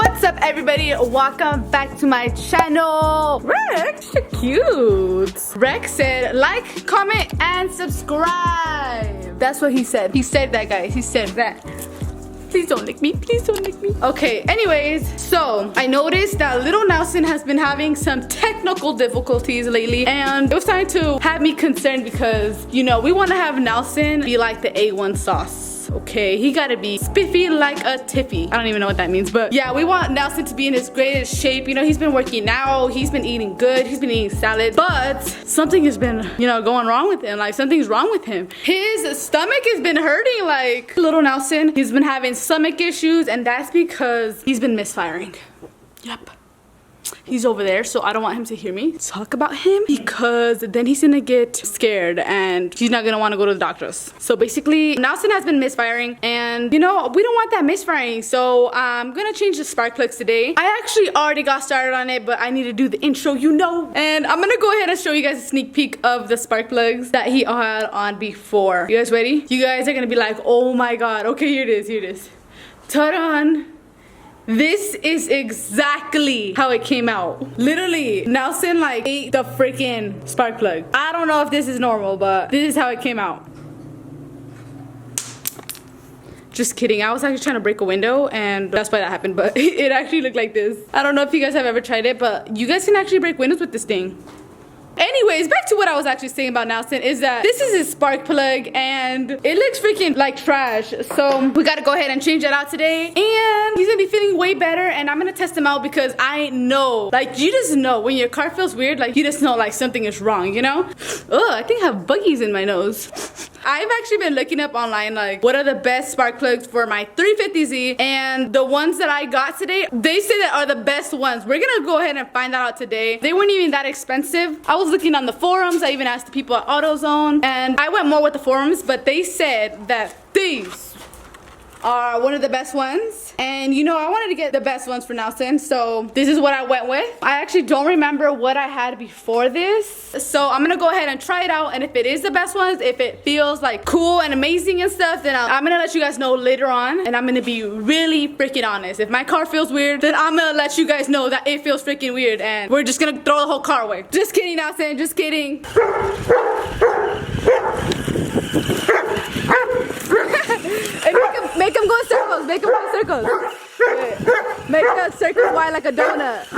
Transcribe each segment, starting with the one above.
What's up, everybody? Welcome back to my channel. Rex, you're cute. Rex said like, comment, and subscribe. That's what he said. He said that, guys. He said that. Please don't lick me. Please don't lick me. Okay, anyways, so I noticed that little Nelson has been having some technical difficulties lately, and it was starting to have me concerned because, you know, we want to have Nelson be like the A1 sauce. Okay, he gotta be spiffy like a tiffy. I don't even know what that means, but yeah, we want Nelson to be in his greatest shape. You know, he's been working out, he's been eating good, he's been eating salad, but something has been, you know, going wrong with him. Like, something's wrong with him. His stomach has been hurting. Like, little Nelson, he's been having stomach issues, and that's because he's been misfiring. Yep. He's over there, so I don't want him to hear me talk about him because then he's gonna get scared and he's not gonna want to go to the doctors. So basically, Nelson has been misfiring, and you know, we don't want that misfiring. So I'm gonna change the spark plugs today. I actually already got started on it, but I need to do the intro, you know. And I'm gonna go ahead and show you guys a sneak peek of the spark plugs that he had on before. You guys ready? You guys are gonna be like, oh my god. Okay, here it is, here it is. Ta-da! This is exactly how it came out. Literally, Nelson like ate the freaking spark plug. I don't know if this is normal, but this is how it came out. Just kidding. I was actually trying to break a window and that's why that happened, but it actually looked like this. I don't know if you guys have ever tried it, but you guys can actually break windows with this thing. Anyways, back to what I was actually saying about Nelson is that this is his spark plug and it looks freaking like trash. So we gotta go ahead and change that out today. And he's gonna be feeling way better, and I'm gonna test him out because I know, like, you just know when your car feels weird, like you just know like something is wrong, you know? Ugh, I think I have buggies in my nose. I've actually been looking up online like what are the best spark plugs for my 350Z, and the ones that I got today, they say that are the best ones. We're gonna go ahead and find that out today. They weren't even that expensive. I was looking on the forums. I even asked the people at AutoZone, and I went more with the forums, but they said that these are one of the best ones. And you know, I wanted to get the best ones for Nelson, so this is what I went with. I actually don't remember what I had before this, so I'm gonna go ahead and try it out, and if it is the best ones, if it feels like cool and amazing and stuff, then I'm gonna let you guys know later on, and I'm gonna be really freaking honest. If my car feels weird, then I'm gonna let you guys know that it feels freaking weird, and we're just gonna throw the whole car away. Just kidding, Nelson, just kidding. And make him go in circles. Make him go in circles. Wait. Make the circle wide like a donut.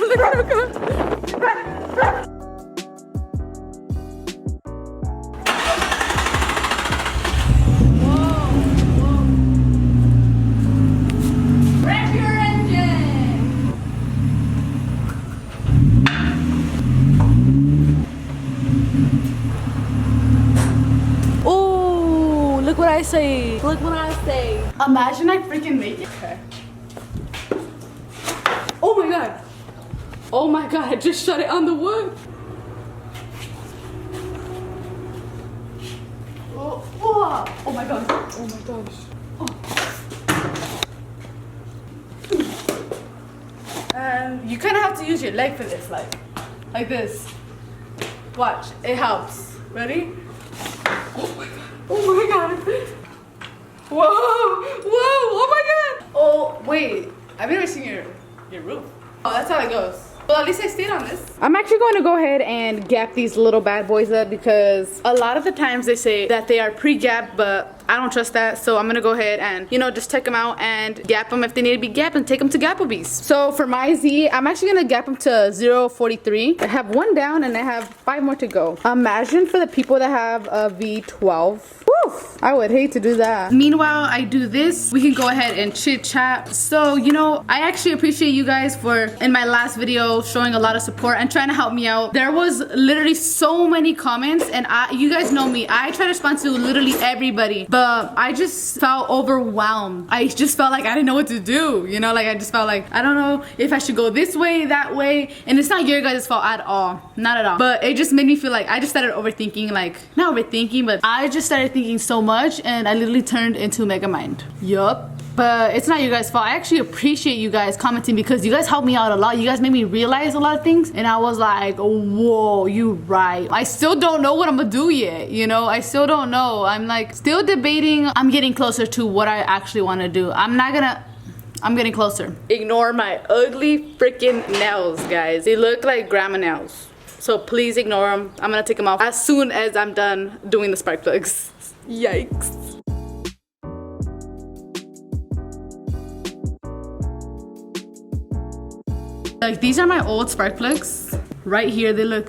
Look at him. Look what I say. Look what I say. Imagine I freaking make it. Okay. Oh my god. Oh my god, I just shut it on the wood. Oh, oh, oh my god. Oh my gosh. Oh. And you kind of have to use your leg for this, like this. Watch, it helps. Ready? Oh my god. Oh my god. Whoa. Whoa. Oh my god. Oh, wait. I've never seen your roof. Oh, that's how it goes. Well, at least I stayed on this. I'm actually going to go ahead and gap these little bad boys up because a lot of the times they say that they are pre-gapped, but I don't trust that. So I'm going to go ahead and, you know, just check them out and gap them if they need to be gapped and take them to Gapplebee's. So for my Z, I'm actually going to gap them to 0.43. I have one down and I have 5 more to go. Imagine for the people that have a V12. I would hate to do that. Meanwhile, I do this. We can go ahead and chit chat. So, you know, I actually appreciate you guys for, in my last video, showing a lot of support and trying to help me out. There was literally so many comments, and you guys know me. I try to respond to literally everybody, but I just felt overwhelmed. I just felt like I didn't know what to do. You know, like I just felt like, I don't know if I should go this way, that way. And it's not your guys' fault at all. Not at all. But it just made me feel like I just started overthinking, like, not overthinking, but I just started thinking so much, and I literally turned into Megamind. Yup. But it's not you guys' fault. I actually appreciate you guys commenting because you guys helped me out a lot. You guys made me realize a lot of things. And I was like, whoa, you right. I still don't know what I'm gonna do yet. You know, I still don't know. I'm like still debating. I'm getting closer to what I actually want to do. I'm getting closer. Ignore my ugly freaking nails, guys. They look like grandma nails. So please ignore them. I'm gonna take them off as soon as I'm done doing the spark plugs. Yikes. Like these are my old spark plugs. Right here, they look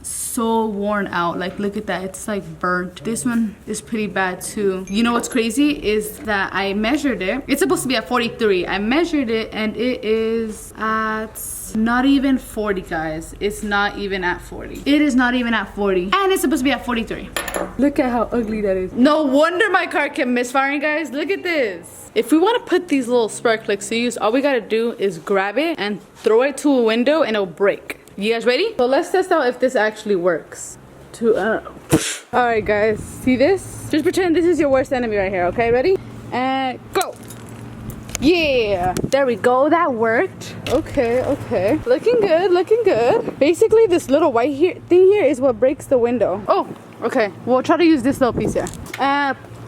so worn out. Like look at that, it's like burnt. This one is pretty bad too. You know what's crazy is that I measured it. It's supposed to be at 43. I measured it and it is at not even 40, guys. It's not even at 40. It is not even at 40. And it's supposed to be at 43. Look at how ugly that is. No wonder my car kept misfiring, guys. Look at this. If we want to put these little spark plugs to use, all we gotta do is grab it and throw it to a window and it'll break. You guys ready? So let's test out if this actually works. Alright guys, see this? Just pretend this is your worst enemy right here, okay? Ready? And go! Yeah! There we go, that worked. Okay, okay. Looking good, looking good. Basically, this little white thing here is what breaks the window. Oh, okay. We'll try to use this little piece here.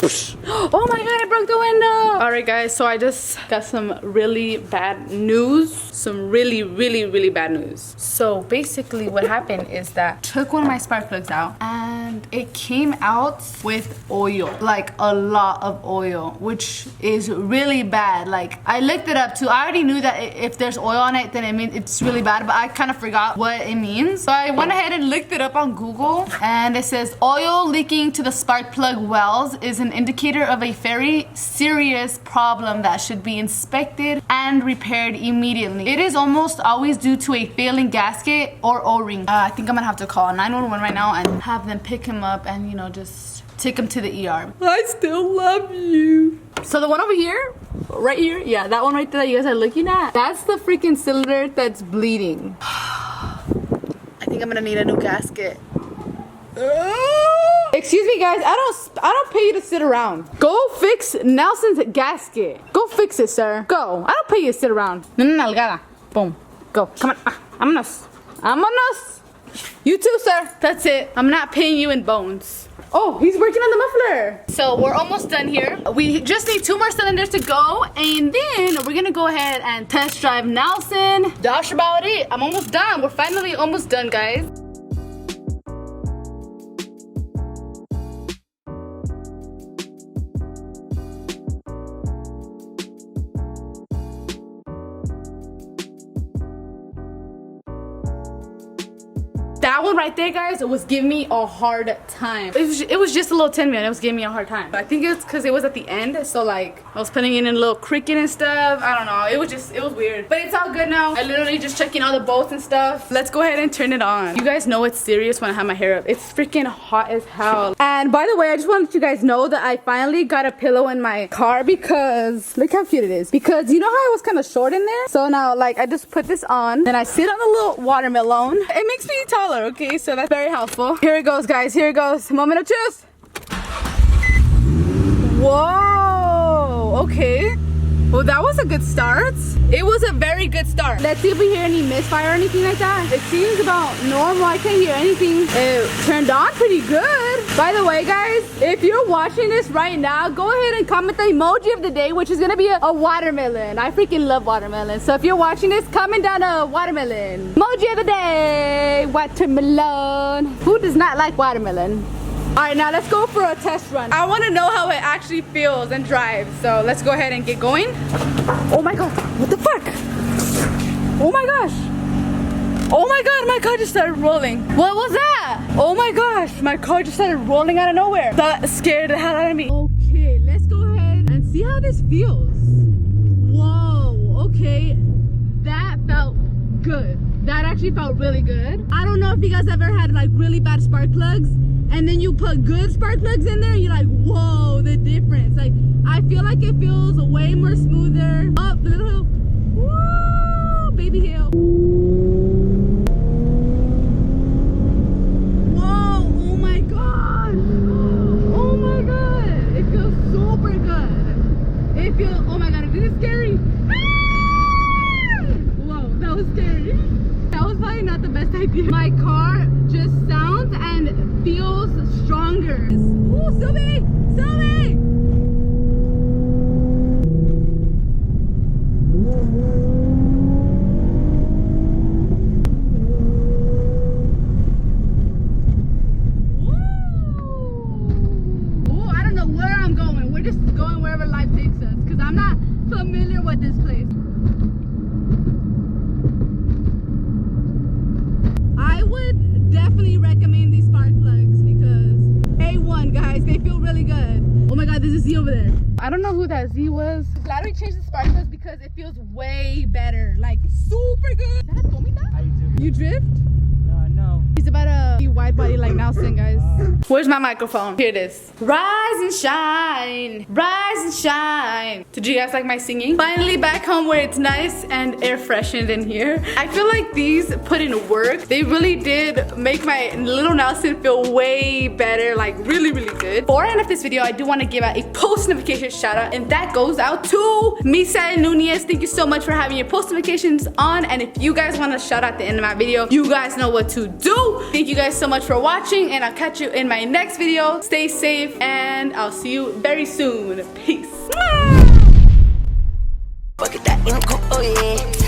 Oh my god, I broke the window. All right guys, so I just got some really bad news. Some really bad news. So basically what happened is that I took one of my spark plugs out and it came out with oil, like a lot of oil, which is really bad. Like I looked it up too. I already knew that if there's oil on it, then it means it's really bad, but I kind of forgot what it means. So I went ahead and looked it up on Google and it says oil leaking to the spark plug wells is an indicator of a very serious problem that should be inspected and repaired immediately. It is almost always due to a failing gasket or O-ring. I think I'm gonna have to call 911 right now and have them pick him up and, you know, just take him to the ER. I still love you. So the one over here, right here, yeah, that one right there that you guys are looking at, that's the freaking cylinder that's bleeding. I think I'm gonna need a new gasket. Excuse me guys, I don't pay you to sit around. Go fix Nelson's gasket. Go fix it, sir. Go. I don't pay you to sit around. Nalgada. Boom. Go. Come on. Vámonos. You too, sir. That's it. I'm not paying you in bones. Oh, he's working on the muffler. So we're almost done here. We just need 2 more cylinders to go, and then we're gonna go ahead and test drive Nelson. That's about it. I'm almost done. We're finally almost done, guys. That one right there, guys, it was giving me a hard time. It was just a little 10 minute. It was giving me a hard time. I think it's because it was at the end, so like I was putting in a little cricket and stuff. I don't know. It was weird, but it's all good now. I literally just checking all the bolts and stuff. Let's go ahead and turn it on. You guys know it's serious when I have my hair up. It's freaking hot as hell. And by the way, I just wanted to you guys know that I finally got a pillow in my car because look how cute it is. Because you know how I was kind of short in there, so now like I just put this on, then I sit on the little watermelon. It makes me taller. Okay, so that's very helpful. Here it goes, guys. Here it goes. Moment of truth. Whoa. Okay. Well, that was a good start. It was a very good start. Let's see if we hear any misfire or anything like that. It seems about normal. I can't hear anything. It turned on pretty good. By the way, guys, if you're watching this right now, go ahead and comment the emoji of the day, which is gonna be a watermelon. I freaking love watermelon. So if you're watching this, comment down a watermelon. Emoji of the day, watermelon. Who does not like watermelon? All right, now let's go for a test run. I want to know how it actually feels and drives. So let's go ahead and get going. Oh my God, what the fuck? Oh my gosh. Oh my God, my car just started rolling. What was that? Oh my gosh, my car just started rolling out of nowhere. That scared the hell out of me. Okay, let's go ahead and see how this feels. Whoa, okay, that felt good. That actually felt really good. I don't know if you guys ever had like really bad spark plugs and then you put good spark plugs in there and you're like, whoa, the difference. Like, I feel like it feels way more smoother. Up, little hill. Woo, baby hill. Whoa, oh my God. Oh my God. It feels super good. They feel, oh my god, this is scary. Ah! Whoa, that was scary. That was probably not the best idea. My car just sounds and feels stronger. Ooh, sube, sube. Ooh, I don't know where I'm going. We're just going wherever life takes us because I'm not familiar with this place. I would definitely recommend these spark plugs because A1, guys, they feel really good. Oh my god, there's a Z over there. I don't know who that Z was. Glad we changed the spark plugs because it feels way better. Like super good. Is that a tomita? How you doing? You drift? No. He's about to be wide body like Nelson, guys. Where's my microphone? Here it is. Rise and shine, rise and shine. Did you guys like my singing? Finally back home where it's nice and air freshened in here. I feel like these put in work. They really did make my little Nelson feel way better, like really, really good. Before I end up this video, I do want to give out a post notification shout out, and that goes out to Misa Nunez. Thank you so much for having your post notifications on. And if you guys want to shout out at the end of my video, you guys know what to do. Thank you guys so much for watching, and I'll catch you in my next video. Stay safe, and I'll see you very soon. Peace. Fuck it, that ain't cool, oh yeah.